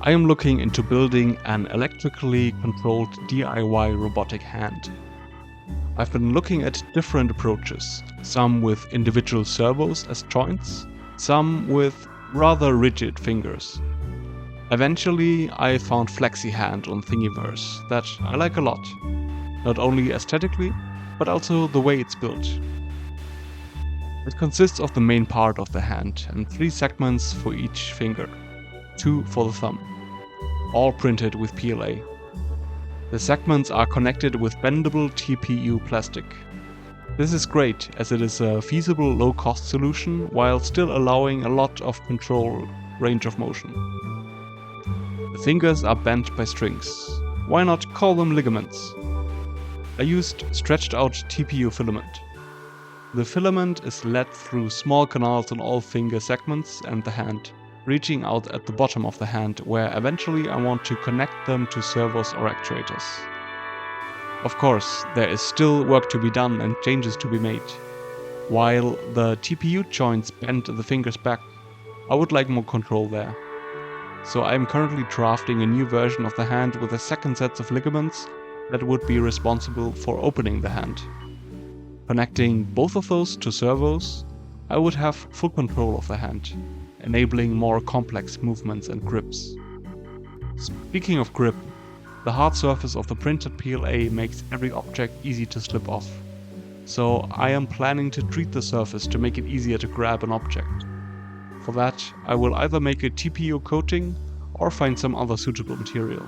I am looking into building an electrically controlled DIY robotic hand. I've been looking at different approaches, some with individual servos as joints, some with rather rigid fingers. Eventually, I found Flexy Hand on Thingiverse that I like a lot, not only aesthetically, but also the way it's built. It consists of the main part of the hand and 3 segments for each finger, 2 for the thumb, all printed with PLA. The segments are connected with bendable TPU plastic. This is great as it is a feasible low-cost solution while still allowing a lot of control range of motion. The fingers are bent by strings. Why not call them ligaments? I used stretched out TPU filament. The filament is led through small canals on all finger segments and the hand, reaching out at the bottom of the hand where eventually I want to connect them to servos or actuators. Of course, there is still work to be done and changes to be made. While the TPU joints bend the fingers back, I would like more control there. So I am currently drafting a new version of the hand with a second set of ligaments that would be responsible for opening the hand. Connecting both of those to servos, I would have full control of the hand, enabling more complex movements and grips. Speaking of grip, the hard surface of the printed PLA makes every object easy to slip off. So I am planning to treat the surface to make it easier to grab an object. For that, I will either make a TPU coating or find some other suitable material.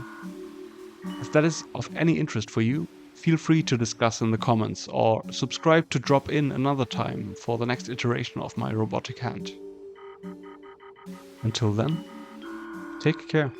If that is of any interest for you, feel free to discuss in the comments or subscribe to drop in another time for the next iteration of my robotic hand. Until then, take care.